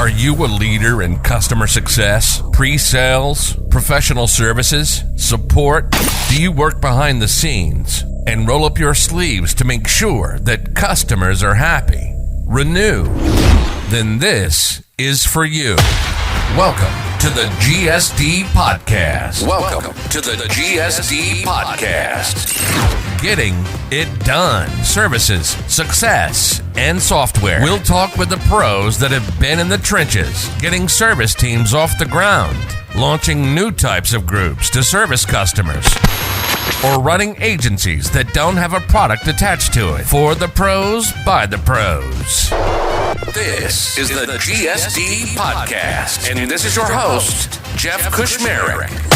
Are you a leader in customer success, pre-sales, professional services, support? Do you work behind the scenes and roll up your sleeves to make sure that customers are happy? Renew. Then this is for you. Welcome to the GSD Podcast. Welcome to the GSD Podcast. Getting it done. Services, success, and software. We'll talk with the pros that have been in the trenches, getting service teams off the ground, launching new types of groups to service customers, or running agencies that don't have a product attached to it. For the pros, by the pros. This is the GSD Podcast, and this is your host, Jeff Kushmerek.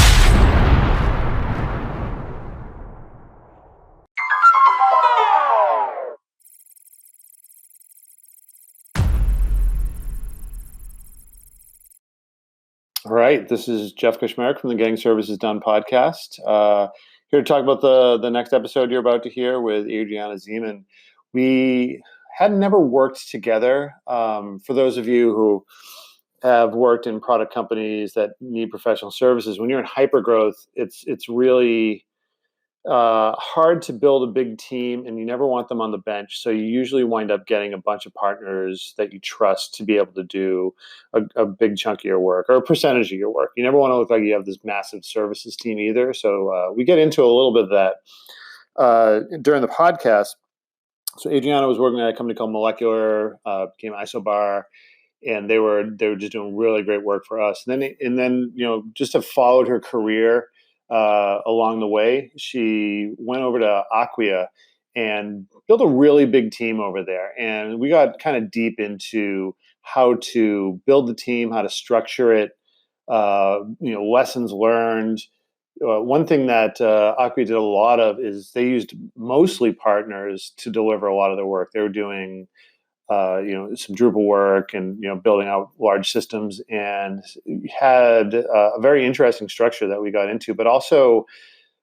All right, this is Jeff Kushmerek from the Getting Services Done podcast. Here to talk about the next episode you're about to hear with Adriana Zeman. We had never worked together. For those of you who have worked in product companies that need professional services, when you're in hypergrowth, it's really hard to build a big team, and you never want them on the bench. So you usually wind up getting a bunch of partners that you trust to be able to do a big chunk of your work or a percentage of your work. You never want to look like you have this massive services team either. So we get into a little bit of that during the podcast. So Adriana was working at a company called Molecular, became Isobar, and they were just doing really great work for us. And then just have followed her career along the way. She went over to Acquia and built a really big team over there. And we got kind of deep into how to build the team, how to structure it, lessons learned. One thing that Acquia did a lot of is they used mostly partners to deliver a lot of their work. They were doing some Drupal work and, building out large systems, and had a very interesting structure that we got into. But also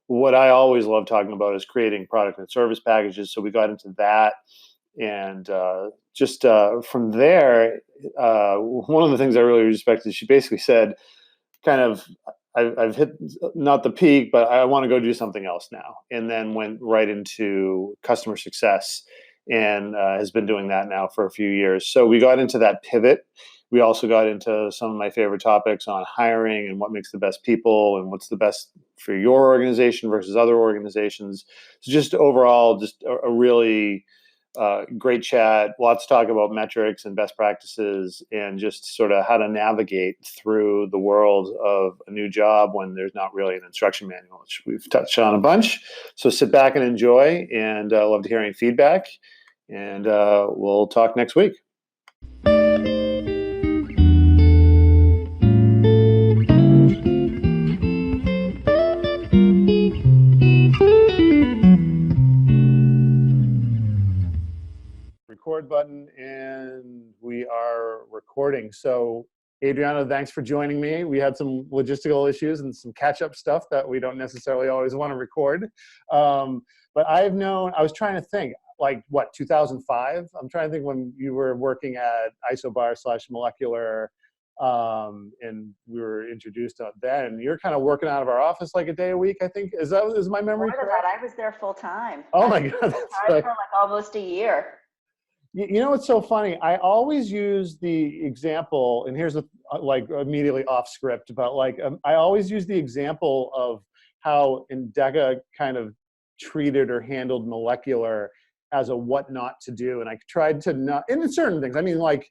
what I always love talking about is creating product and service packages. So we got into that. And from there, one of the things I really respect is she basically said, kind of, I've hit not the peak, but I want to go do something else now. And then went right into customer success, and has been doing that now for a few years. So we got into that pivot. We also got into some of my favorite topics on hiring and what makes the best people and what's the best for your organization versus other organizations. So just overall, just a really great chat. Lots to talk about metrics and best practices, and just sort of how to navigate through the world of a new job when there's not really an instruction manual, which we've touched on a bunch. So sit back and enjoy, and love to hear any feedback. And we'll talk next week. Record button, and we are recording. So Adriana, thanks for joining me. We had some logistical issues and some catch-up stuff that we don't necessarily always want to record. But I was trying to think, 2005? I'm trying to think when you were working at Isobar/Molecular, and we were introduced then. You're kind of working out of our office like a day a week, I think. Is my memory correct? I was there full time. Oh my God. For almost a year. It's so funny. I always use the example, and here's immediately off script, but I always use the example of how Endeca kind of treated or handled Molecular as a what not to do. And I tried to not, in certain things, I mean, like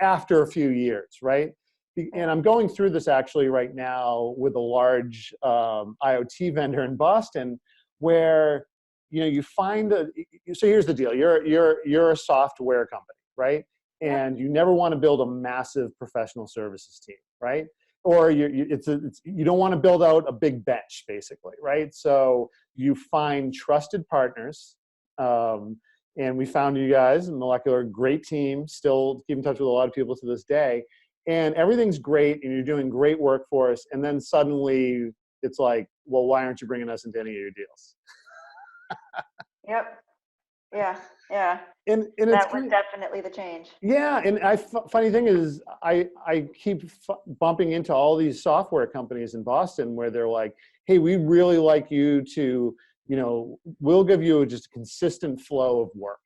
after a few years, right? And I'm going through this actually right now with a large IoT vendor in Boston, where you find so here's the deal. You're a software company, right? And you never want to build a massive professional services team, right? Or you don't want to build out a big bench, basically, right? So you find trusted partners, and we found you guys, Molecular, great team, still keep in touch with a lot of people to this day, and everything's great, and you're doing great work for us, and then suddenly it's like, well, why aren't you bringing us into any of your deals? Yep. Yeah. Yeah. And That was definitely the change. yeah, and funny thing is, I keep bumping into all these software companies in Boston where they're like, "Hey, we really like you to, we'll give you just a consistent flow of work.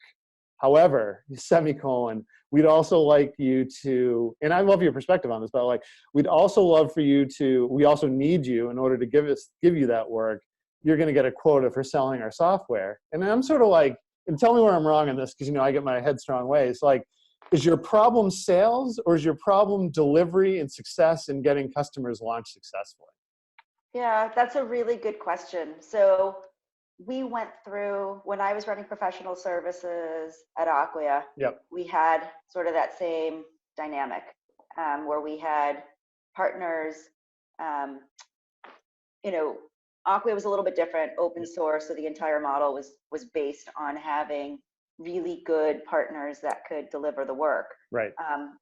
However, semicolon, we'd also like you to," and I love your perspective on this, but like, we'd also love for you to, we also need you in order to give you that work. You're going to get a quota for selling our software. And I'm sort of like, and tell me where I'm wrong in this, because I get my headstrong ways. Like, is your problem sales, or is your problem delivery and success in getting customers launched successfully? Yeah, that's a really good question. So we went through, when I was running professional services at Acquia, Yep. we had sort of that same dynamic where we had partners. um, Acquia was a little bit different, open source, so the entire model was based on having really good partners that could deliver the work. Right.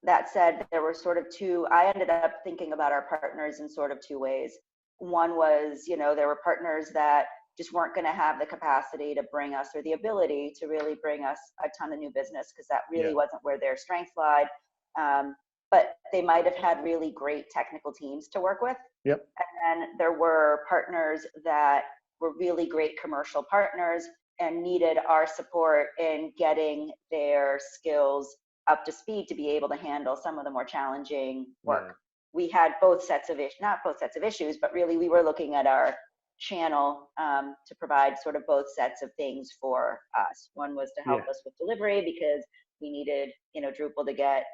That said, there were sort of I ended up thinking about our partners in sort of two ways. One was, there were partners that just weren't going to have the capacity to bring us, or the ability to really bring us a ton of new business, because that really wasn't where their strengths lied. But they might have had really great technical teams to work with. Yep. And then there were partners that were really great commercial partners and needed our support in getting their skills up to speed to be able to handle some of the more challenging work. Yeah. We had both sets of issues, not both sets of issues, but really we were looking at our channel to provide sort of both sets of things for us. One was to help us with delivery, because we needed, Drupal to get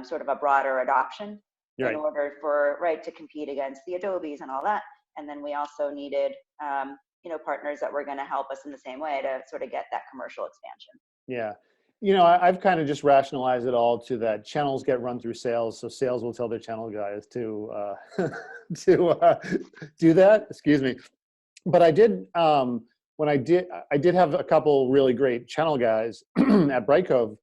sort of a broader adoption in order for, to compete against the Adobes and all that. And then we also needed, partners that were going to help us in the same way to sort of get that commercial expansion. Yeah. I've kind of just rationalized it all to that channels get run through sales. So sales will tell their channel guys to do that. Excuse me. But I did, I did have a couple really great channel guys at Brightcove.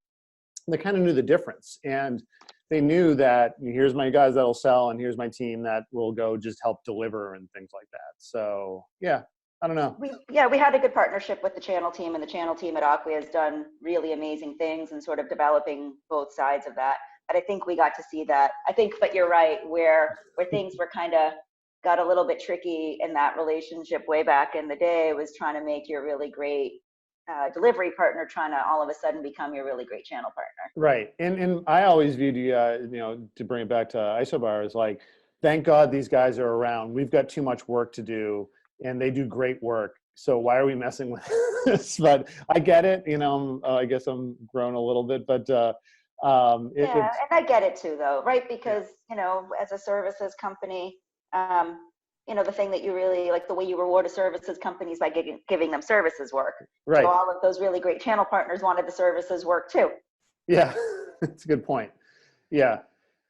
They kind of knew the difference, and they knew that here's my guys that'll sell, and here's my team that will go just help deliver and things like that. So yeah, I don't know. We had a good partnership with the channel team, and the channel team at Acquia has done really amazing things in sort of developing both sides of that. But I think we got to see that. But you're right, where things were kind of got a little bit tricky in that relationship way back in the day, was trying to make your really great delivery partner trying to all of a sudden become your really great channel partner. Right. And I always viewed to bring it back to Isobar, is like, thank God these guys are around. We've got too much work to do, and they do great work. So why are we messing with this? But I get it. I guess I'm grown a little bit, but and I get it too, though, right? Because as a services company, the thing that you really like, the way you reward a services company is by giving them services work. Right. So all of those really great channel partners wanted the services work too. Yeah, that's a good point. Yeah.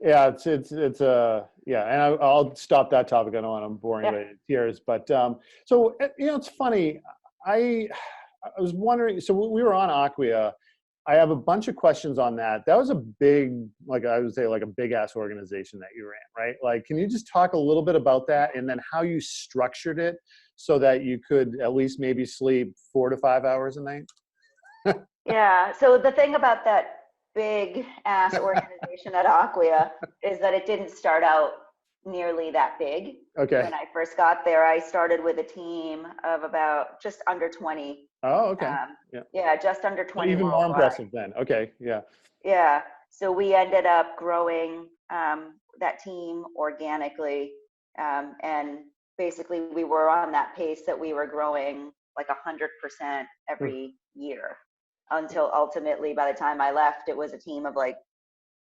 It's and I'll stop that topic. I don't want to bore anybody to tears, but so it's funny. I was wondering. So we were on Acquia. I have a bunch of questions on that. That was a big, I would say, a big ass organization that you ran, right? Like, can you just talk a little bit about that, and then how you structured it so that you could at least maybe sleep 4 to 5 hours a night? Yeah. So the thing about that big ass organization at Acquia is that it didn't start out nearly that big. Okay. When I first got there, I started with a team of about just under 20. Oh, okay. Just under 20. Even more impressive then. Okay. Yeah. Yeah. So we ended up growing that team organically. And basically we were on that pace that we were growing like 100% every year, until ultimately, by the time I left, it was a team of like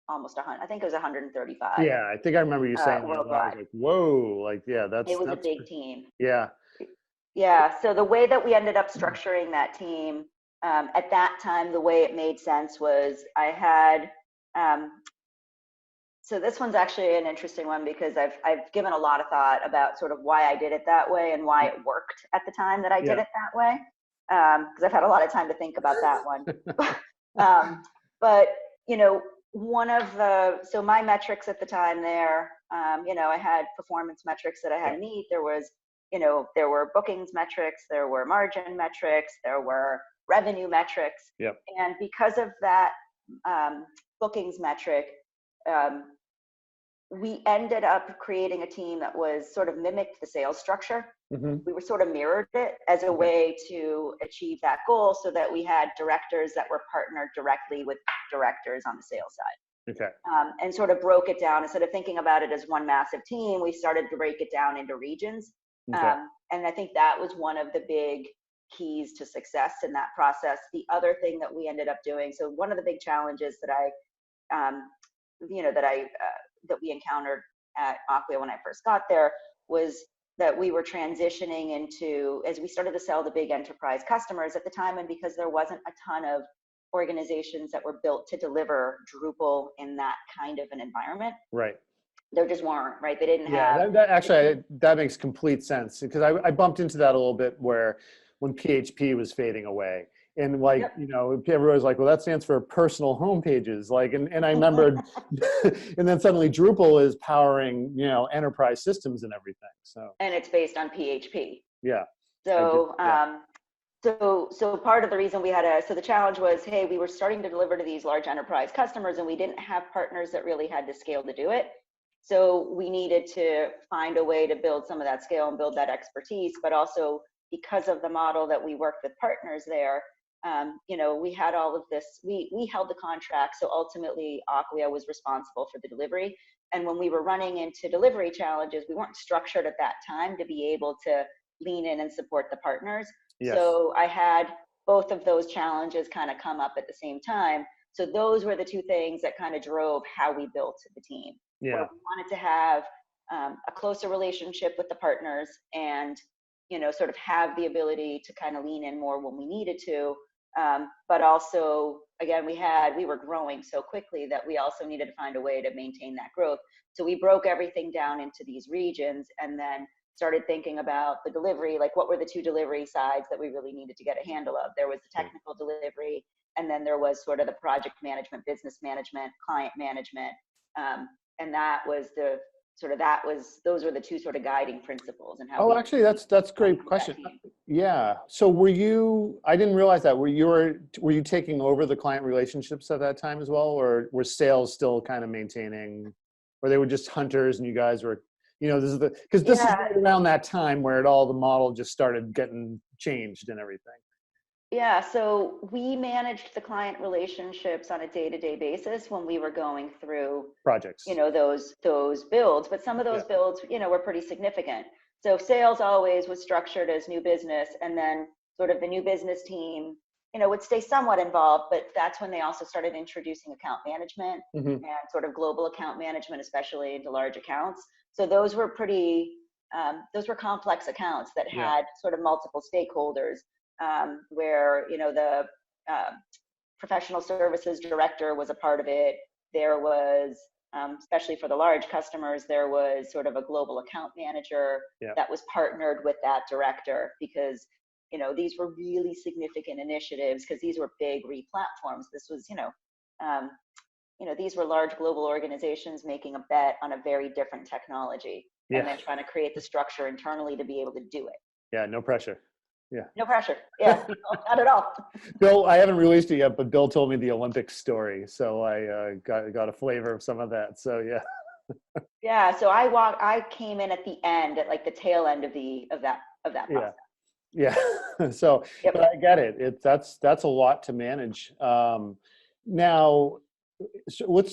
almost 100. I think it was 135. Yeah, I think I remember you saying that. I was like, whoa, it was a big team. Yeah. Yeah. So the way that we ended up structuring that team at that time, the way it made sense was I had. So this one's actually an interesting one, because I've given a lot of thought about sort of why I did it that way and why it worked at the time that I did it that way. Because I've had a lot of time to think about that one. But one of so my metrics at the time there, I had performance metrics that I had to meet. There was, there were bookings metrics, there were margin metrics, there were revenue metrics. Yep. And because of that bookings metric, we ended up creating a team that was sort of mimicked the sales structure. Mm-hmm. We were sort of mirrored it as a way to achieve that goal, so that we had directors that were partnered directly with directors on the sales side. Okay. And sort of broke it down. Instead of thinking about it as one massive team, we started to break it down into regions. Okay. And I think that was one of the big keys to success in that process. The other thing that we ended up doing, so one of the big challenges that that we encountered at Acquia when I first got there was that we were transitioning into, as we started to sell to big enterprise customers at the time, and because there wasn't a ton of organizations that were built to deliver Drupal in that kind of an environment. Right. There just weren't, right? They didn't have. That makes complete sense, because I bumped into that a little bit where when PHP was fading away. And everybody's like, well, that stands for personal homepages. And I remembered, and then suddenly Drupal is powering, enterprise systems and everything. So. And it's based on PHP. Yeah. So, so part of the reason so the challenge was, hey, we were starting to deliver to these large enterprise customers, and we didn't have partners that really had the scale to do it. So we needed to find a way to build some of that scale and build that expertise, but also because of the model that we worked with partners there, we had all of this, we held the contract. So ultimately Acquia was responsible for the delivery. And when we were running into delivery challenges, we weren't structured at that time to be able to lean in and support the partners. Yes. So I had both of those challenges kind of come up at the same time. So those were the two things that kind of drove how we built the team. Yeah. Where we wanted to have a closer relationship with the partners and, sort of have the ability to kind of lean in more when we needed to. But also, again, we were growing so quickly that we also needed to find a way to maintain that growth. So we broke everything down into these regions and then started thinking about the delivery, like what were the two delivery sides that we really needed to get a handle of. There was the technical delivery, and then there was sort of the project management, business management, client management. And those were the two sort of guiding principles. And how actually, that's a great question. Yeah. So I didn't realize that. Were you taking over the client relationships at that time as well, or were sales still kind of maintaining, or they were just hunters and you guys were, this is right around that time where the model just started getting changed and everything. Yeah, so we managed the client relationships on a day-to-day basis when we were going through projects, those builds, but some of those builds, were pretty significant. So sales always was structured as new business, and then sort of the new business team, would stay somewhat involved, but that's when they also started introducing account management and sort of global account management, especially into large accounts. So those were those were complex accounts that had sort of multiple stakeholders. Where the professional services director was a part of it. There was, especially for the large customers, there was sort of a global account manager that was partnered with that director, because these were really significant initiatives, because these were big re-platforms. This was these were large global organizations making a bet on a very different technology, and then trying to create the structure internally to be able to do it. Yeah, no pressure. Yeah. No pressure. Yeah, not at all. Bill, I haven't released it yet, but Bill told me the Olympics story, so I got a flavor of some of that. So yeah. Yeah. So I came in at the end, at like the tail end of that process. Yeah. So, but I get it. That's a lot to manage. Now, so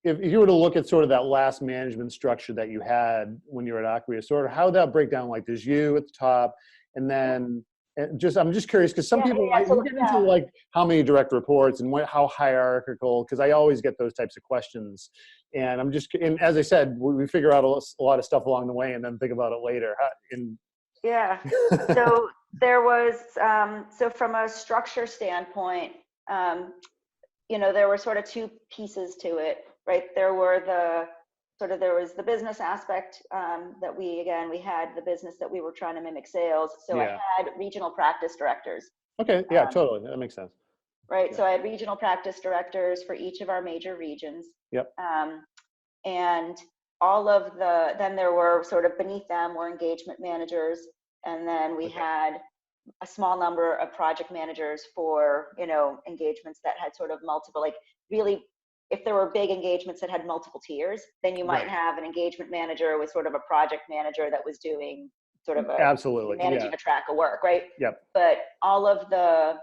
if you were to look at sort of that last management structure that you had when you were at Acquia, sort of how would that break down? Like, there's you at the top, and then. I'm just curious, because some people get into like how many direct reports and how hierarchical, because I always get those types of questions. And and as I said, we figure out a lot of stuff along the way and then think about it later. So there was, so from a structure standpoint, there were sort of two pieces to it, right? There was the business aspect that we had the business that we were trying to mimic sales. So I had regional practice directors. Okay, yeah, totally. That makes sense. Right, so I had regional practice directors for each of our major regions. Yep. And then there were sort of beneath them were engagement managers. And then we had a small number of project managers for, engagements that had sort of multiple, like really, if there were big engagements that had multiple tiers, then you might have an engagement manager with sort of a project manager that was doing sort of managing a track of work, right? Yep. But all of the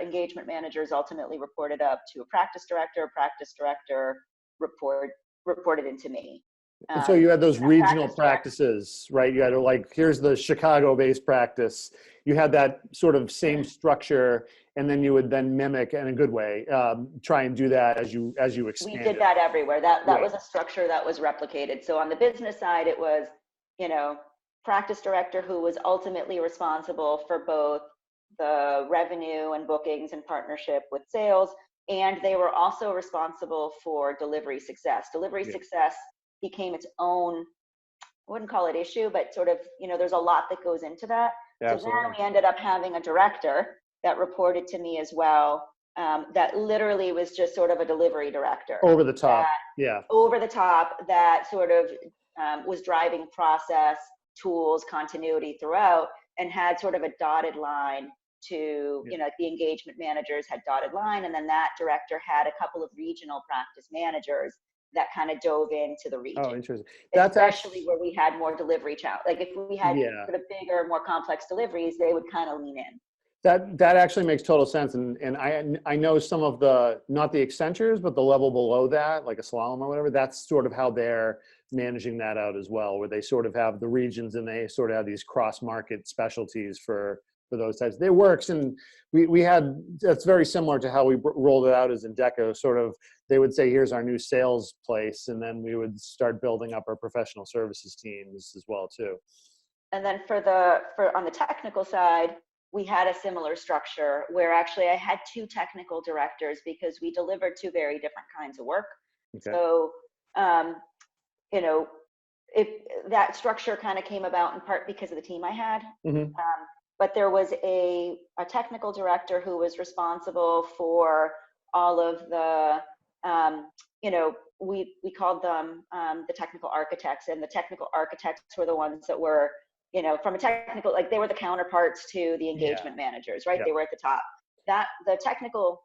engagement managers ultimately reported up to a practice director. Practice director reported into me. And so you had those regional practices, right? You had here's the Chicago-based practice. You had that sort of same structure, and then you would then mimic, in a good way, try and do that as you expand. We did that everywhere. That was a structure that was replicated. So on the business side, it was, practice director who was ultimately responsible for both the revenue and bookings and partnership with sales, and they were also responsible for delivery success. Delivery success became its own, I wouldn't call it issue, but sort of, there's a lot that goes into that. Absolutely. So then we ended up having a director that reported to me as well, that literally was just sort of a delivery director. Over the top, Over the top, that sort of was driving process, tools, continuity throughout, and had sort of a dotted line to, the engagement managers had dotted line, and then that director had a couple of regional practice managers that kind of dove into the region. Oh, interesting. That's especially where we had more delivery challenge. Like if we had sort of bigger, more complex deliveries, they would kind of lean in. That actually makes total sense. And I know some of the, not the Accentures, but the level below that, like a Slalom or whatever, that's sort of how they're managing that out as well, where they sort of have the regions and they sort of have these cross-market specialties for those types. It works, and we had, that's very similar to how we rolled it out as Indeco. Sort of, they would say, here's our new sales place, and then we would start building up our professional services teams as well too. And then for on the technical side, we had a similar structure where actually I had two technical directors because we delivered two very different kinds of work. Okay. So, if that structure kind of came about in part because of the team I had. Mm-hmm. But there was a technical director who was responsible for all of the, we called them the technical architects, and the technical architects were the ones that were, from a technical, like they were the counterparts to the engagement managers, right? They were at the top. The technical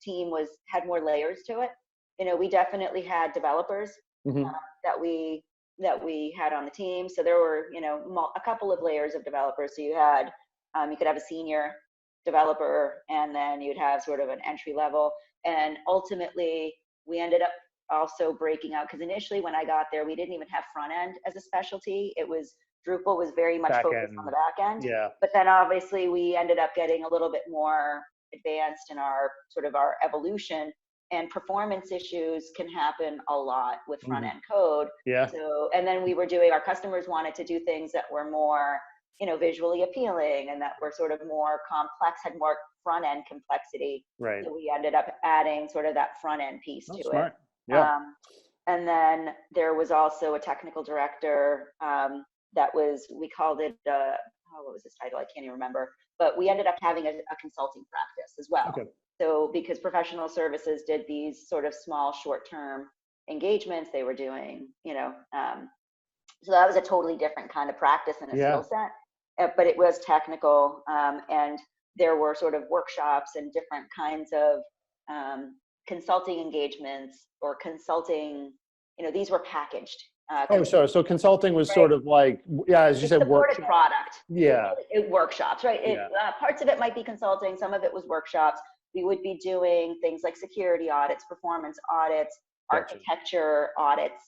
team had more layers to it. We definitely had developers that we had on the team. So there were, a couple of layers of developers. So you had, you could have a senior developer, and then you'd have sort of an entry level. And ultimately we ended up also breaking out, because initially when I got there, we didn't even have front end as a specialty. Drupal was very much focused on the back end. Yeah. But then obviously we ended up getting a little bit more advanced in our evolution, and performance issues can happen a lot with front end code. Yeah. So, and then our customers wanted to do things that were more, visually appealing, and that were sort of more complex, had more front end complexity. Right. So we ended up adding sort of that front end piece to smart. It. Yeah. And then there was also a technical director we called it, what was his title? I can't even remember. But we ended up having a consulting practice as well. Okay. So because professional services did these sort of small short-term engagements, they were doing, so that was a totally different kind of practice and a skill set, but it was technical. And there were sort of workshops and different kinds of consulting engagements or consulting, these were packaged. So consulting was sort of like, as you said, supported product. Yeah. Workshops, right? Parts of it might be consulting. Some of it was workshops. We would be doing things like security audits, performance audits, architecture audits,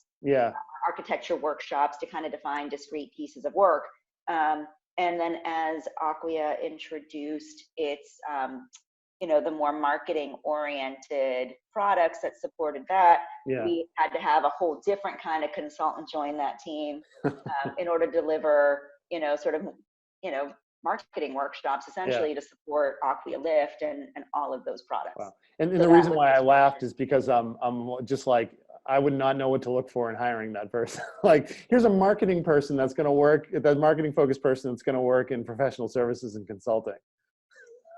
architecture workshops to kind of define discrete pieces of work. And then as Acquia introduced its, the more marketing oriented products that supported that, we had to have a whole different kind of consultant join that team in order to deliver, marketing workshops essentially to support Acquia Lift and all of those products. Wow. And the reason why I laughed is because I'm just like, I would not know what to look for in hiring that person. Like, here's a marketing person that's going to work, that marketing focused person that's going to work in professional services and consulting.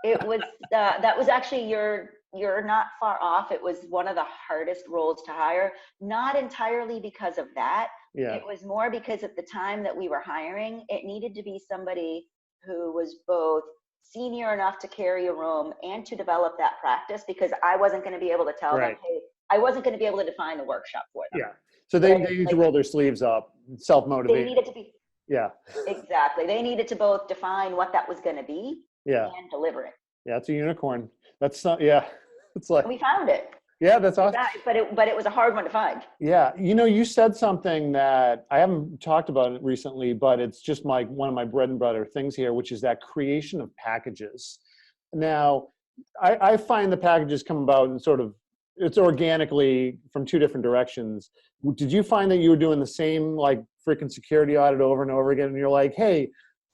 It was, that was actually, you're not far off. It was one of the hardest roles to hire, not entirely because of that. It was more because at the time that we were hiring, it needed to be somebody who was both senior enough to carry a room and to develop that practice, because I wasn't going to be able to tell them, hey, I wasn't going to be able to define the workshop for them. Yeah. So they need to roll their sleeves up, self-motivate. They needed to be. Yeah. Exactly. They needed to both define what that was going to be and deliver it. Yeah, it's a unicorn. That's yeah. It's like, and we found it. Yeah, that's awesome. But it was a hard one to find. Yeah, you said something that I haven't talked about it recently, but it's just one of my bread and butter things here, which is that creation of packages. Now, I find the packages come about in it's organically from two different directions. Did you find that you were doing the same like freaking security audit over and over again, and you're like, hey,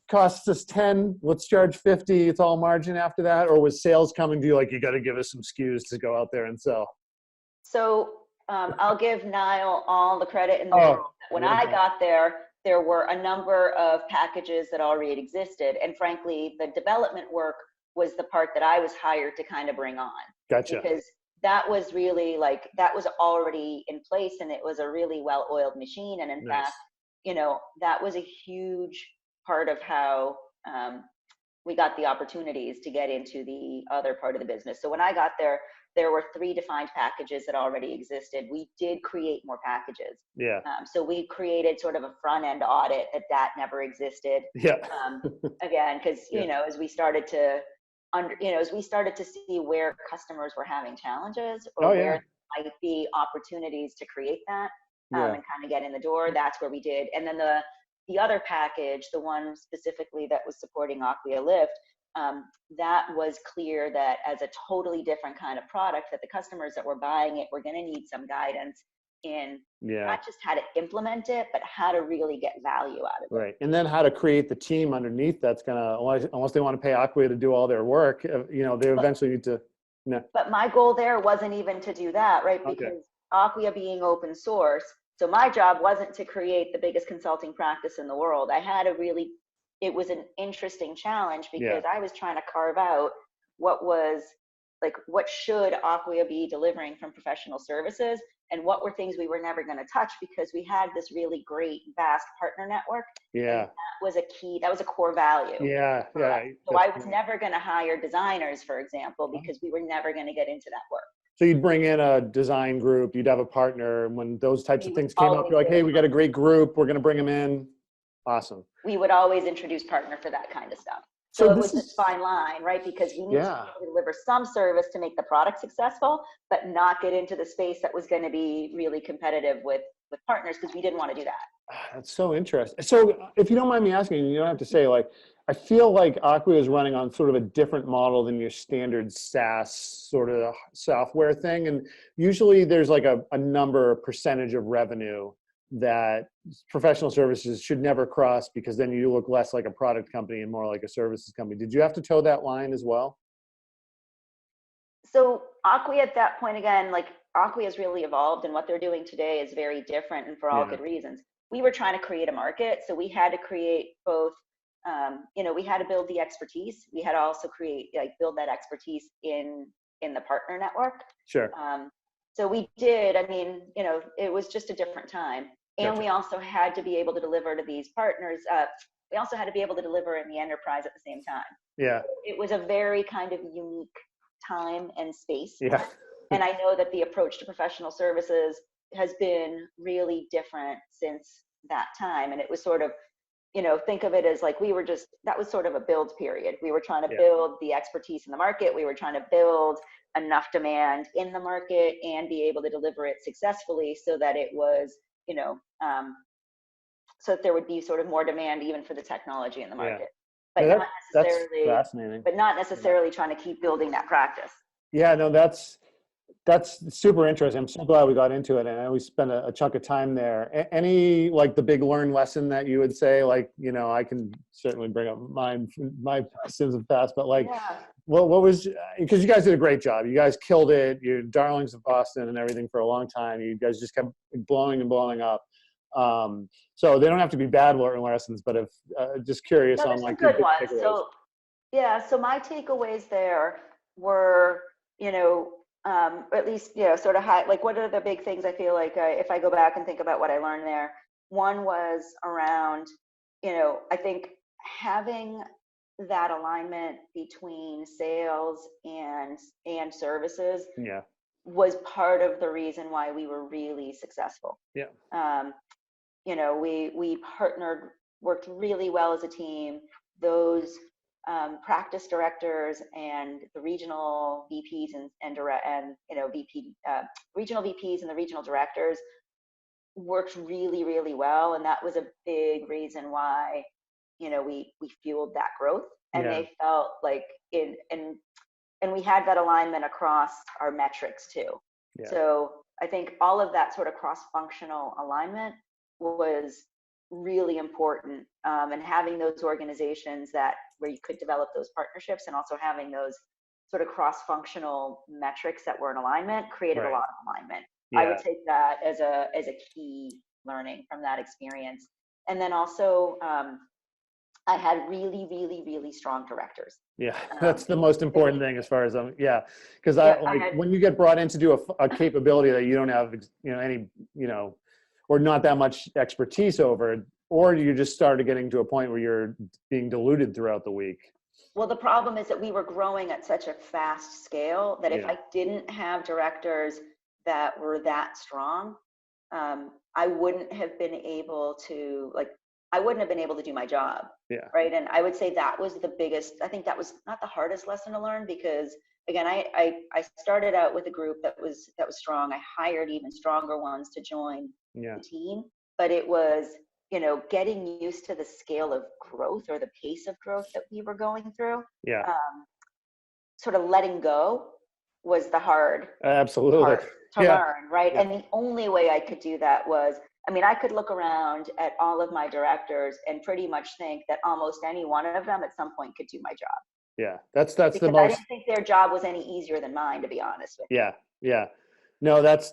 costs us 10, let's charge 50, it's all margin after that? Or was sales coming to you like, you got to give us some SKUs to go out there and sell? So I'll give Niall all the credit in the world. When I got there, there were a number of packages that already existed. And frankly, the development work was the part that I was hired to kind of bring on. Gotcha. Because that was really that was already in place, and it was a really well-oiled machine. And in fact, that was a huge part of how we got the opportunities to get into the other part of the business. So when I got there, there were 3 defined packages that already existed. We did create more packages. Yeah. So we created sort of a front end audit that never existed. Yeah. Again, because as we started to as we started to see where customers were having challenges, or where there might be opportunities to create that and kind of get in the door, that's where we did. And then the other package, the one specifically that was supporting Acquia Lift, that was clear that as a totally different kind of product, that the customers that were buying it were going to need some guidance in not just how to implement it, but how to really get value out of it. Right. And then how to create the team underneath that's going to, unless they want to pay Acquia to do all their work, they eventually need to. But my goal there wasn't even to do that, right? Because Acquia being open source, so my job wasn't to create the biggest consulting practice in the world. It was an interesting challenge, because I was trying to carve out what should Acquia be delivering from professional services, and what were things we were never going to touch, because we had this really great, vast partner network. Yeah. That was a core value. Yeah. Yeah. So I was never going to hire designers, for example, because we were never going to get into that work. So you'd bring in a design group, you'd have a partner, and when those types of things came up, you're like, hey, we got a great group, we're going to bring them in. Awesome. We would always introduce partner for that kind of stuff. So it was this fine line, right? Because we need to deliver some service to make the product successful, but not get into the space that was going to be really competitive with partners, because we didn't want to do that. That's so interesting. So if you don't mind me asking, you don't have to say, I feel like Acquia is running on sort of a different model than your standard SaaS sort of software thing. And usually there's like a percentage of revenue that professional services should never cross, because then you look less like a product company and more like a services company. Did you have to toe that line as well? So Acquia at that point, again, Acquia has really evolved, and what they're doing today is very different, and for all good reasons. We were trying to create a market, so we had to create both, we had to build the expertise. We had to also build that expertise in the partner network. Sure. So we did, it was just a different time. And we also had to be able to deliver to these partners. We also had to be able to deliver in the enterprise at the same time. Yeah. It was a very kind of unique time and space. Yeah. And I know that the approach to professional services has been really different since that time. And it was sort of, think of it as that was sort of a build period. We were trying to build the expertise in the market. We were trying to build enough demand in the market and be able to deliver it successfully, so that it was, so that there would be sort of more demand even for the technology in the market. But that's fascinating. But not necessarily trying to keep building that practice. Yeah, no, that's super interesting. I'm so glad we got into it, and we spent a chunk of time there. Any the big learned lesson that you would say, I can certainly bring up my sins of the past, but what was, because you guys did a great job. You guys killed it. You're darlings of Boston and everything for a long time. You guys just kept blowing and blowing up. So they don't have to be bad learning lessons, but if just curious on some good ones. So my takeaways there were, at least, sort of high, what are the big things I feel like if I go back and think about what I learned there? One was around, I think having that alignment between sales and services was part of the reason why we were really successful. You know, we worked really well as a team. Those practice directors and the regional VPs and you know, regional VPs and the regional directors worked really, really well, and that was a big reason why, you know, we fueled that growth, and they felt like and we had that alignment across our metrics too. So I think all of that sort of cross-functional alignment was really important, and having those organizations where you could develop those partnerships, and also having those sort of cross-functional metrics that were in alignment created a lot of alignment. I would take that as a key learning from that experience. And then also, I had really, really, really strong directors. That's the most important thing as far as because when you get brought in to do a capability that you don't have, you know, any, you know, or not that much expertise over, or you just started getting to a point where you're being diluted throughout the week. Well, the problem is that we were growing at such a fast scale that if I didn't have directors that were that strong, I wouldn't have been able to do my job. Right. And I would say that was the biggest, I think that was not the hardest lesson to learn, because again, I started out with a group that was strong. I hired even stronger ones to join the team, but it was, you know, getting used to the scale of growth or the pace of growth that we were going through. Sort of letting go was the hard part to learn, right? And the only way I could do that was, I mean, I could look around at all of my directors and pretty much think that almost any one of them at some point could do my job. That's because the most. I didn't think their job was any easier than mine, to be honest with you. No, that's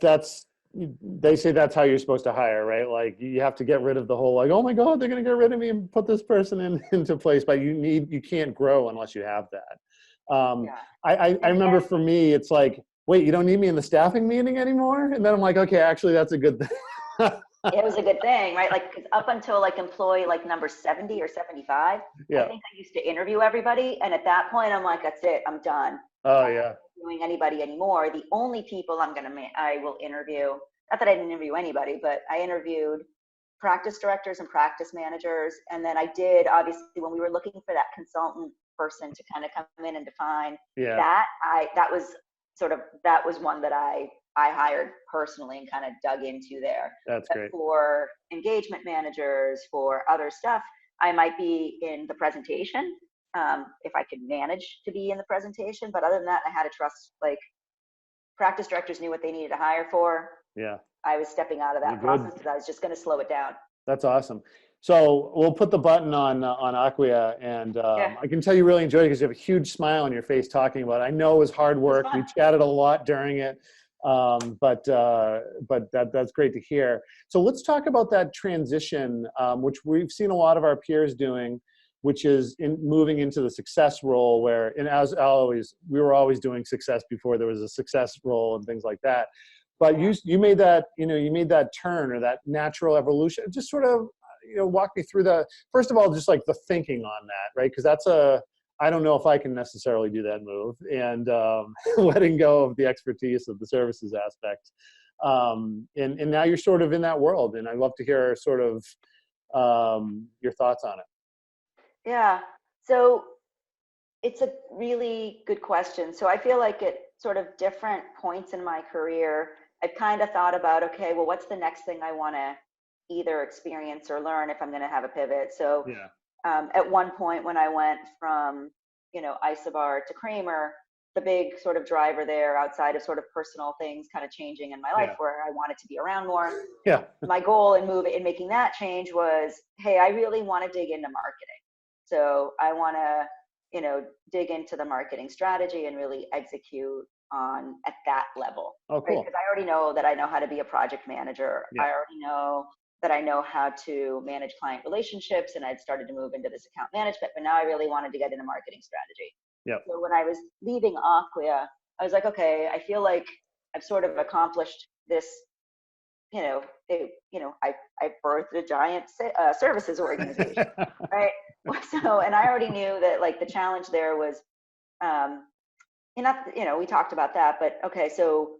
they say that's how you're supposed to hire, right? Like you have to get rid of the whole like, oh my God, they're going to get rid of me and put this person into place. But you can't grow unless you have that. I remember for me, it's like, wait, you don't need me in the staffing meeting anymore? And then I'm like, okay, actually that's a good thing. It was a good thing, right? Like, 'cause up until like employee like number 70 or 75, I think I used to interview everybody. And at that point, I'm like, that's it, I'm done. I'm not interviewing anybody anymore. The only people I will interview, not that I didn't interview anybody, but I interviewed practice directors and practice managers. And then I did, obviously, when we were looking for that consultant person to kind of come in and define that was one that I hired personally and kind of dug into there. That's great. For engagement managers, for other stuff, I might be in the presentation if I could manage to be in the presentation. But other than that, I had to trust, like, practice directors knew what they needed to hire for. I was stepping out of that process because I was just going to slow it down. That's awesome. So we'll put the button on Acquia, and I can tell you really enjoyed it because you have a huge smile on your face talking about it. I know it was hard work. We chatted a lot during it, but that's great to hear. So let's talk about that transition, which we've seen a lot of our peers doing, which is in moving into the success role, where, and as always, we were always doing success before there was a success role and things like that. But you made that, you made that turn, or that natural evolution. Just sort of, walk me through first of all, just like the thinking on that, right? Because I don't know if I can necessarily do that move, and letting go of the expertise of the services aspect. And now you're sort of in that world, and I'd love to hear sort of your thoughts on it. Yeah, so it's a really good question. So I feel like at sort of different points in my career, I've kind of thought about, okay, well, what's the next thing I want to either experience or learn if I'm going to have a pivot? So at one point when I went from, Isobar to Kramer, the big sort of driver there, outside of sort of personal things kind of changing in my life where I wanted to be around more. My goal in making that change was, hey, I really want to dig into marketing. So I want to, dig into the marketing strategy and really execute at that level. Oh, cool. Because I already know that I know how to be a project manager. I already know that I know how to manage client relationships, and I'd started to move into this account management, but now I really wanted to get into marketing strategy. So when I was leaving Acquia, I was like, okay, I feel like I've sort of accomplished this I birthed a giant services organization, right? So, and I already knew that like the challenge there was, we talked about that, but okay, so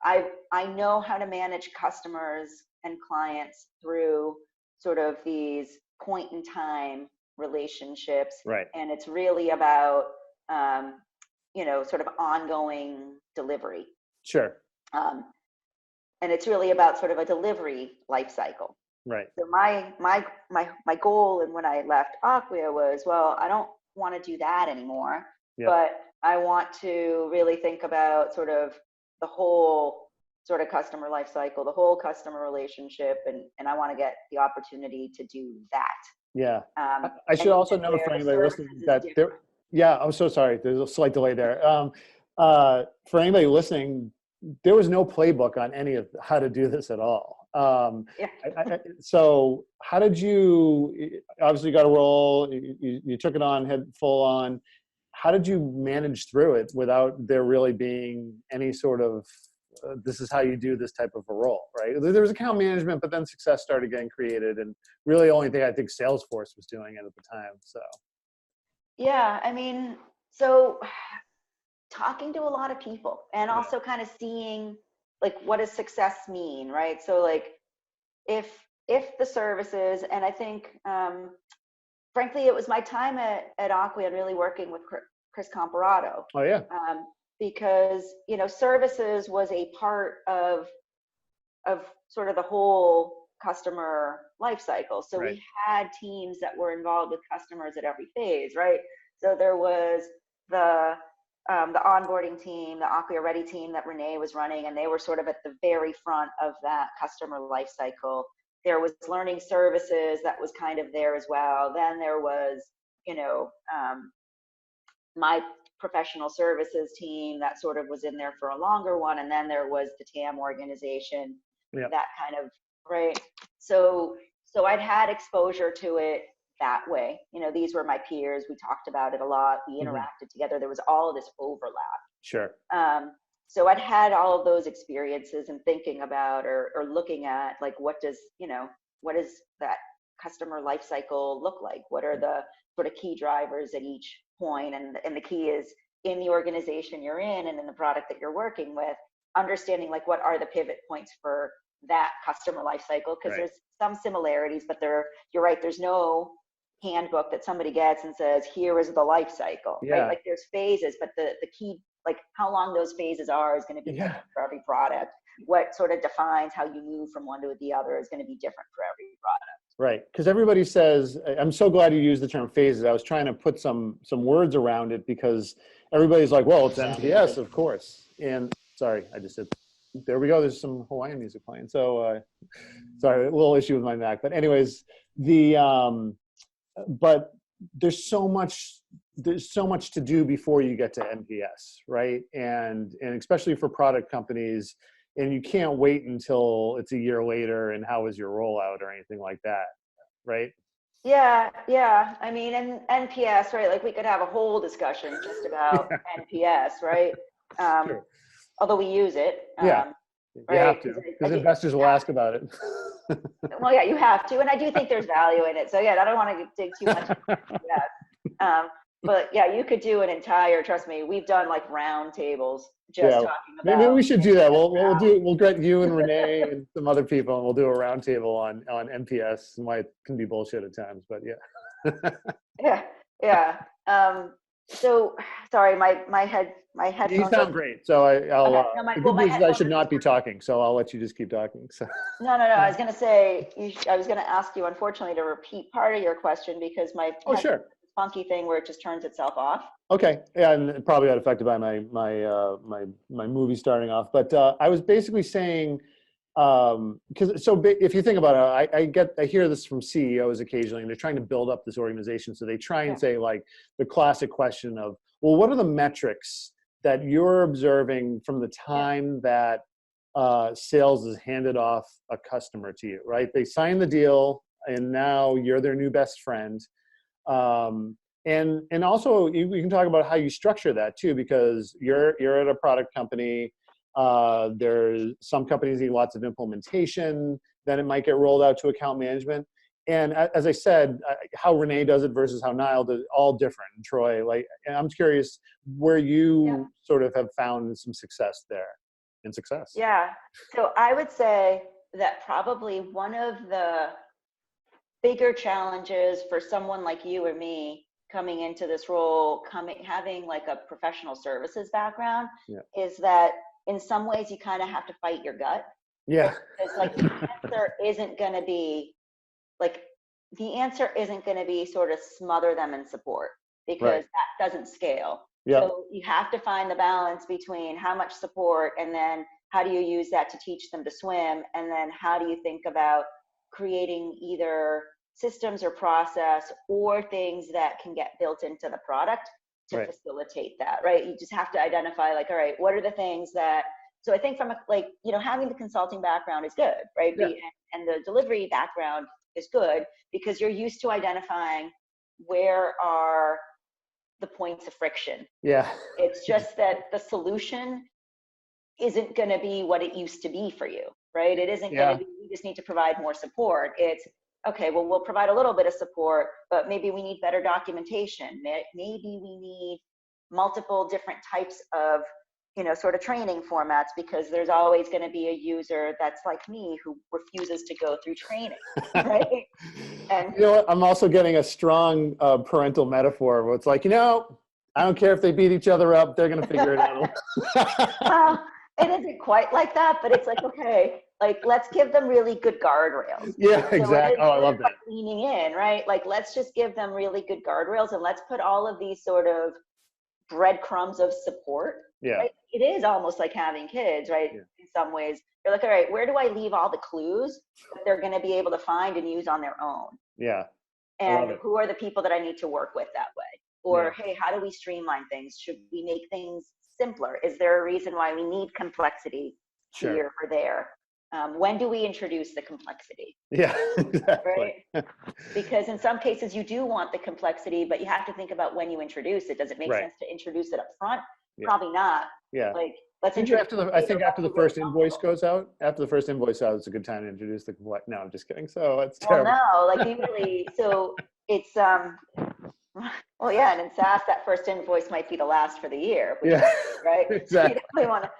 I know how to manage customers and clients through sort of these point in time relationships. Right. And it's really about, sort of ongoing delivery. Sure. And it's really about sort of a delivery life cycle. Right. So my goal, and when I left Acquia was, well, I don't want to do that anymore, but I want to really think about sort of the whole sort of customer life cycle, the whole customer relationship, and I want to get the opportunity to do that. Yeah. I should also note for anybody listening that I'm so sorry. There's a slight delay there. For anybody listening, there was no playbook on any of how to do this at all. So how did you, obviously you got a role, you took it on, head full on. How did you manage through it without there really being any sort of, this is how you do this type of a role, right? There was account management, but then success started getting created, and really the only thing I think Salesforce was doing it at the time. So. Yeah, I mean, so talking to a lot of people and also kind of seeing like, what does success mean, right? So like, if the services, and I think, frankly, it was my time at Acquia and really working with Chris Comparato. Oh yeah. Because, services was a part of sort of the whole customer life cycle. So we had teams that were involved with customers at every phase, right? So there was the onboarding team, the Acquia Ready team that Renee was running, and they were sort of at the very front of that customer life cycle. There was learning services that was kind of there as well. Then there was, my professional services team that sort of was in there for a longer one. And then there was the TAM organization, that kind of, right? So I'd had exposure to it that way. These were my peers. We talked about it a lot. We interacted together. There was all of this overlap. Sure. So I'd had all of those experiences and thinking about or looking at like, what does that customer life cycle look like? What are the sort of key drivers at each point? And the key is in the organization you're in and in the product that you're working with, understanding like, what are the pivot points for that customer life cycle? Because there's some similarities, but you're right, there's no handbook that somebody gets and says, here is the life cycle, right? Like there's phases, but the key, like how long those phases are is going to be different for every product. What sort of defines how you move from one to the other is going to be different for every product. Right, because everybody says, I'm so glad you used the term phases. I was trying to put some words around it because everybody's like, well, it's NPS, of course. And sorry, I just said, there we go. There's some Hawaiian music playing. So sorry, a little issue with my Mac. But anyways, but there's so much to do before you get to NPS, right? And especially for product companies, and you can't wait until it's a year later and how was your rollout or anything like that, right? Yeah. I mean, and NPS, right? Like we could have a whole discussion just about NPS, right? Sure. Although we use it. You have to, because investors will ask about it. Well, yeah, you have to. And I do think there's value in it. So yeah, I don't want to dig too much into that. But yeah, you could do an entire, trust me, we've done like round tables just talking about. Maybe we should do that. We'll get you and Renee and some other people, and we'll do a round table on NPS and why it can be bullshit at times, but yeah. So sorry, my headphones. You sound great. So the good news is I should not be talking, so I'll let you just keep talking. So. No. I was going to say, I was going to ask you, unfortunately, to repeat part of your question because my funky thing where it just turns itself off. Okay, yeah, and it probably got affected by my movie starting off. But I was basically saying, if you think about it, I hear this from CEOs occasionally, and they're trying to build up this organization. So they try and say like the classic question of, well, what are the metrics that you're observing from the time that sales is handed off a customer to you, right? They sign the deal, and now you're their new best friend. And also we can talk about how you structure that too, because you're at a product company. There's some companies need lots of implementation. Then it might get rolled out to account management. And as I said, how Renee does it versus how Niall does it, all different. And Troy, like, and I'm curious where you sort of have found some success there and success. Yeah. So I would say that probably one of the bigger challenges for someone like you or me coming into this role, having like a professional services background, is that in some ways you kind of have to fight your gut. Yeah. Because like the answer isn't going to be sort of smother them in support, because that doesn't scale. So you have to find the balance between how much support, and then how do you use that to teach them to swim, and then how do you think about creating either systems or process or things that can get built into the product to facilitate that, right? You just have to identify, like, all right, what are the things that, so I think from having the consulting background is good, right? And the delivery background is good, because you're used to identifying where are the points of friction. Yeah. It's just that the solution isn't going to be what it used to be for you, right? It isn't going to be, we just need to provide more support. It's, okay, well, we'll provide a little bit of support, but maybe we need better documentation. Maybe we need multiple different types of, sort of training formats, because there's always going to be a user that's like me who refuses to go through training, right? And what? I'm also getting a strong parental metaphor where it's like, I don't care if they beat each other up, they're going to figure it out. It isn't quite like that, but it's like, okay, like, let's give them really good guardrails. Yeah, exactly. Oh, I love that. Leaning in, right? Like, let's just give them really good guardrails, and let's put all of these sort of breadcrumbs of support. Yeah. Right? It is almost like having kids, right? Yeah. In some ways, you're like, all right, where do I leave all the clues that they're going to be able to find and use on their own? Yeah. And who are the people that I need to work with that way? Or, hey, how do we streamline things? Should we make things simpler? Is there a reason why we need complexity here or there? When do we introduce the complexity? Yeah, exactly. Right? Because in some cases you do want the complexity, but you have to think about when you introduce it. Does it make sense to introduce it up front? Yeah. Probably not. Yeah. Like, let's introduce. I think after the first invoice goes out, it's a good time to introduce the complexity. No, I'm just kidding. So it's terrible. Well, no, like usually, so it's well, yeah, and in SaaS, that first invoice might be the last for the year, right? Exactly. So you want to,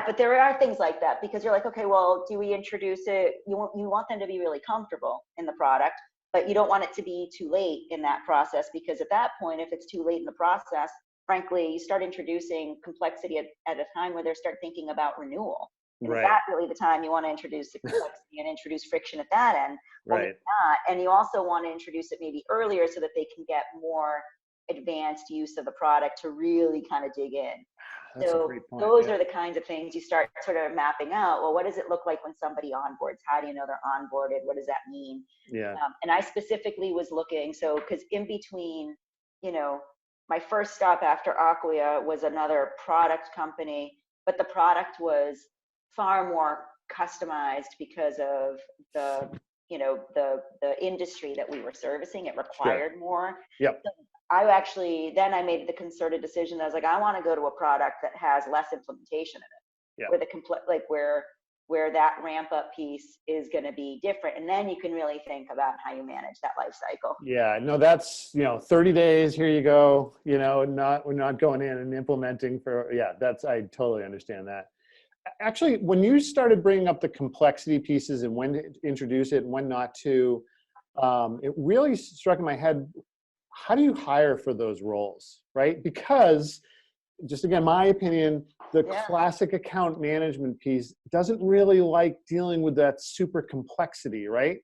but there are things like that, because you're like, okay, well, do we introduce it? You want them to be really comfortable in the product, but you don't want it to be too late in that process, because at that point, if it's too late in the process, frankly, you start introducing complexity at a time where they start thinking about renewal. And is that really the time you want to introduce the complexity and introduce friction at that end? Well, maybe not. And you also want to introduce it maybe earlier so that they can get more advanced use of the product to really kind of dig in. That's a great point. Those are the kinds of things you start sort of mapping out. Well, what does it look like when somebody onboards? How do you know they're onboarded? What does that mean? Yeah. And I specifically was looking, because in between, my first stop after Acquia was another product company, but the product was far more customized because of the industry that we were servicing. It required more. Yep. So I made the concerted decision. I was like, I want to go to a product that has less implementation in it, where the where that ramp up piece is going to be different. And then you can really think about how you manage that life cycle. Yeah, no, that's, 30 days, here you go, we're not going in and implementing I totally understand that. Actually, when you started bringing up the complexity pieces and when to introduce it and when not to, it really struck in my head, how do you hire for those roles, right? Because, just again, my opinion, the classic account management piece doesn't really like dealing with that super complexity, right?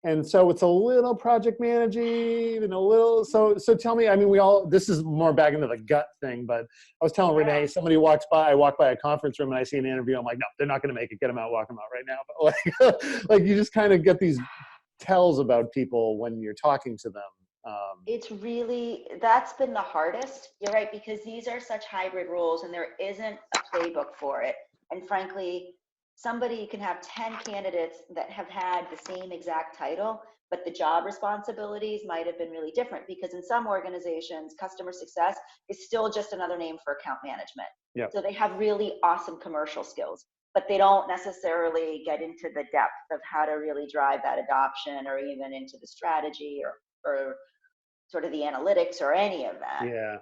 And so it's a little project managing and a little, so tell me, I mean, this is more back into the gut thing, but I was telling Renee, somebody I walk by a conference room and I see an interview, I'm like, no, they're not going to make it, get them out, walk them out right now. But like you just kind of get these tells about people when you're talking to them. That's been the hardest, you're right, because these are such hybrid roles and there isn't a playbook for it. And frankly, somebody can have 10 candidates that have had the same exact title, but the job responsibilities might have been really different, because in some organizations, customer success is still just another name for account management. Yep. So they have really awesome commercial skills, but they don't necessarily get into the depth of how to really drive that adoption, or even into the strategy, or sort of the analytics, or any of that. Yeah.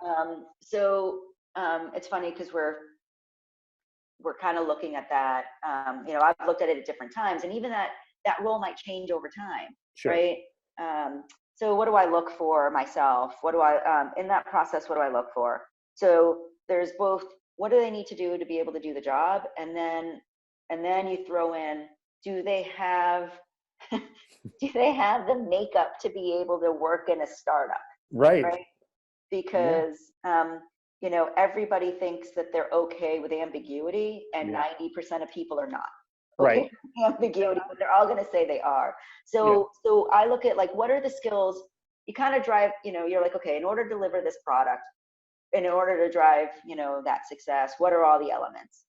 It's funny, because we're kind of looking at that. I've looked at it at different times, and even that role might change over time. Sure. Right. So what do I look for myself? What do I, in that process, what do I look for? So there's both, what do they need to do to be able to do the job? And then you throw in, do they have the makeup to be able to work in a startup? Right. Because, everybody thinks that they're okay with ambiguity, and 90% of people are not. Right. Ambiguity, but they're all going to say they are. So I look at, like, what are the skills you kind of drive, you're like, okay, in order to deliver this product, in order to drive, that success, what are all the elements?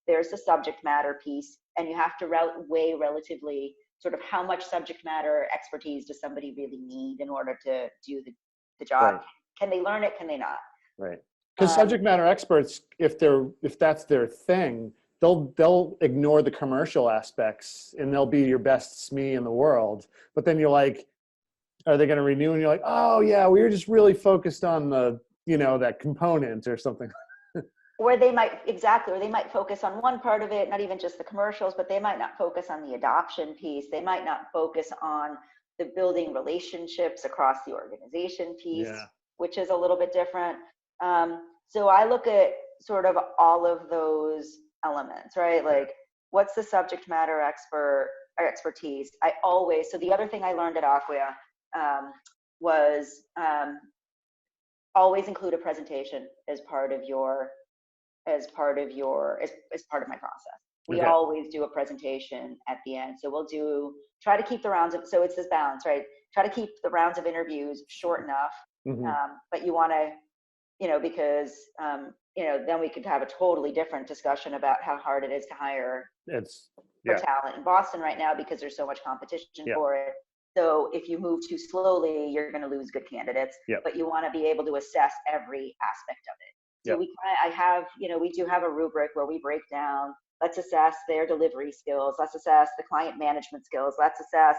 There's the subject matter piece, and you have to weigh relatively sort of how much subject matter expertise does somebody really need in order to do the job. Right. Can they learn it? Can they not? Right. Because subject matter experts, if that's their thing, they'll ignore the commercial aspects, and they'll be your best SME in the world. But then you're like, are they going to renew? And you're like, oh yeah, we were just really focused on the, that component or something. Or they might focus on one part of it, not even just the commercials, but they might not focus on the adoption piece. They might not focus on the building relationships across the organization piece, which is a little bit different. So I look at sort of all of those elements, right? Like, what's the subject matter expertise? So the other thing I learned at Acquia was always include a presentation as part of my process. We always do a presentation at the end. So try to keep the rounds of, so it's this balance, right? Try to keep the rounds of interviews short enough, but you want to, because, then we could have a totally different discussion about how hard it is to hire for talent in Boston right now, because there's so much competition for it. So if you move too slowly, you're going to lose good candidates, but you want to be able to assess every aspect of it. So we do have a rubric where we break down, let's assess their delivery skills, let's assess the client management skills, let's assess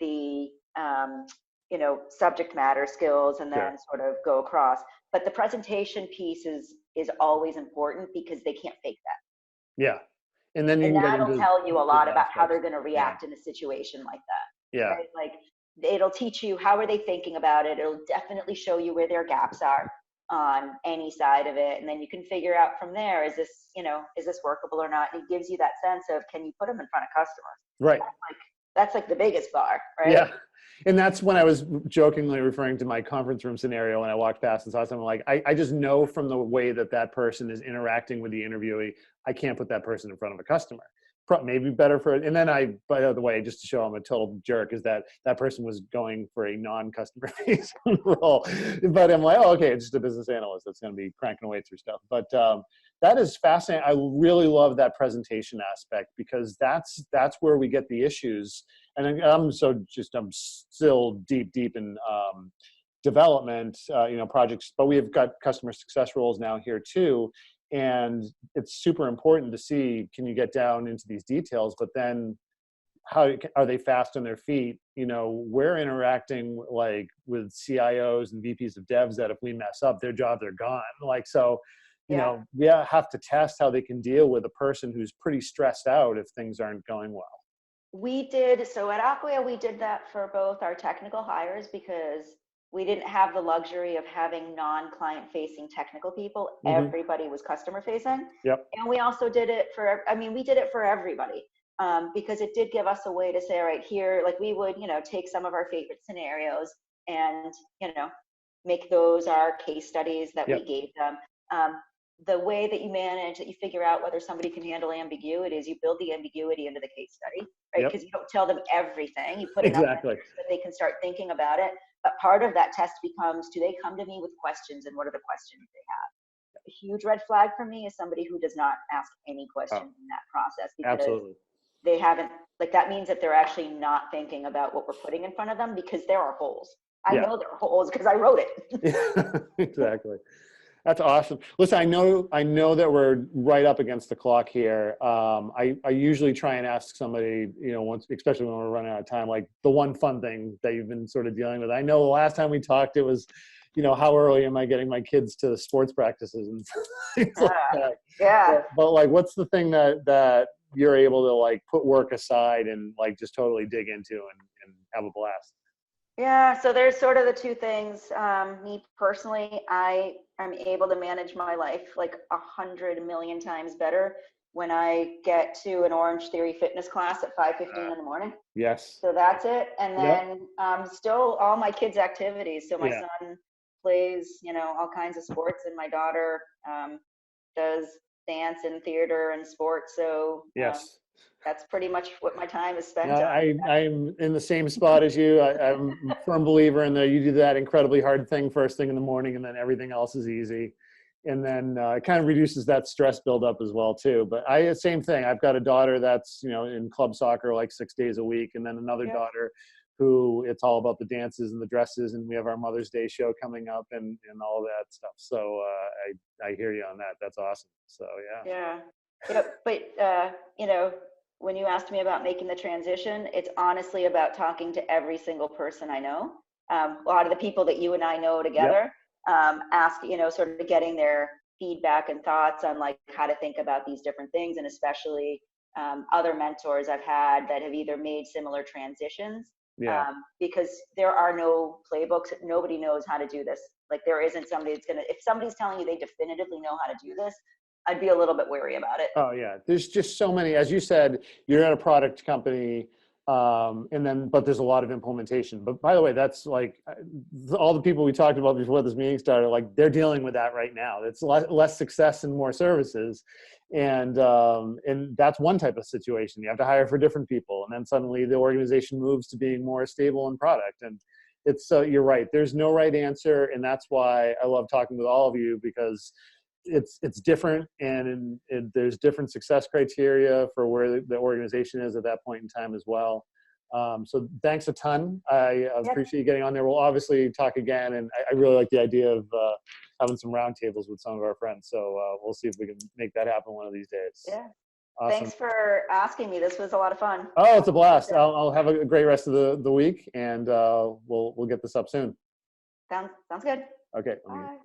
the, subject matter skills, and then sort of go across. But the presentation piece is always important, because they can't fake that. Yeah. And then that'll tell you a lot about how they're going to react in a situation like that. Yeah. Right? Like, it'll teach you, how are they thinking about it? It'll definitely show you where their gaps are on any side of it. And then you can figure out from there, is this workable or not? And it gives you that sense of, can you put them in front of customers? Right. That's like the biggest bar, right? Yeah. And that's when I was jokingly referring to my conference room scenario when I walked past and saw someone, like, I just know from the way that person is interacting with the interviewee, I can't put that person in front of a customer. Maybe better for it. And then by the way, just to show I'm a total jerk, is that person was going for a non-customer facing role. But I'm like, oh, okay, it's just a business analyst that's going to be cranking away through stuff. But that is fascinating. I really love that presentation aspect, because that's where we get the issues. And I'm still deep in development, projects, but we have got customer success roles now here too. And it's super important to see, can you get down into these details, but then how are they fast on their feet? We're interacting like with CIOs and VPs of devs that if we mess up, their jobs are gone. Like, so, we have to test how they can deal with a person who's pretty stressed out if things aren't going well. So at Acquia, we did that for both our technical hires, because we didn't have the luxury of having non-client facing technical people. Everybody was customer facing. Yep. And we also did it we did it for everybody, because it did give us a way to say, all right, here, like, we would, take some of our favorite scenarios and, make those our case studies that we gave them. The way that you figure out whether somebody can handle ambiguity is you build the ambiguity into the case study, right? Because you don't tell them everything. You put enough so that they can start thinking about it. But part of that test becomes, do they come to me with questions, and what are the questions they have? huge red flag for me is somebody who does not ask any questions in that process, because Absolutely. they haven't, like, that means that they're actually not thinking about what we're putting in front of them, because there are holes. I know there are holes because I wrote it. Yeah, exactly. That's awesome. Listen, I know that we're right up against the clock here. I usually try and ask somebody, once, especially when we're running out of time, like the one fun thing that you've been sort of dealing with. I know the last time we talked, it was, how early am I getting my kids to the sports practices and things like that. Yeah. But like, what's the thing that you're able to like put work aside and like just totally dig into and have a blast? Yeah, so there's sort of the two things. Me personally, I am able to manage my life like 100 million times better when I get to an Orange Theory fitness class at 5:15 in the morning. Yes. So that's it. And then still all my kids' activities. So my son plays, all kinds of sports, and my daughter does dance and theater and sports. So Yes. that's pretty much what my time is spent on. I'm in the same spot as you. I'm a firm believer in that you do that incredibly hard thing first thing in the morning, and then everything else is easy. And then it kind of reduces that stress buildup as well too. But same thing. I've got a daughter that's, in club soccer like 6 days a week, and then another daughter who it's all about the dances and the dresses, and we have our Mother's Day show coming up and all that stuff. So I hear you on that. That's awesome. So yeah. But when you asked me about making the transition, it's honestly about talking to every single person I know. A lot of the people that you and I know together, sort of getting their feedback and thoughts on like how to think about these different things, and especially other mentors I've had that have either made similar transitions, because there are no playbooks. Nobody knows how to do this. Like, there isn't somebody that's if somebody's telling you they definitively know how to do this, I'd be a little bit wary about it. Oh yeah, there's just so many. As you said, you're at a product company, but there's a lot of implementation. But by the way, that's like all the people we talked about before this meeting started. Like, they're dealing with that right now. It's less success and more services, and that's one type of situation. You have to hire for different people, and then suddenly the organization moves to being more stable in product. And it's you're right. There's no right answer, and that's why I love talking with all of you, because it's different, and there's different success criteria for where the organization is at that point in time as well. So thanks a ton. I appreciate you getting on there. We'll obviously talk again, and I really like the idea of having some roundtables with some of our friends. So we'll see if we can make that happen one of these days. Yeah. Awesome. Thanks for asking me. This was a lot of fun. Oh, it's a blast. I'll have a great rest of the week, and we'll get this up soon. Sounds good. Okay. Bye.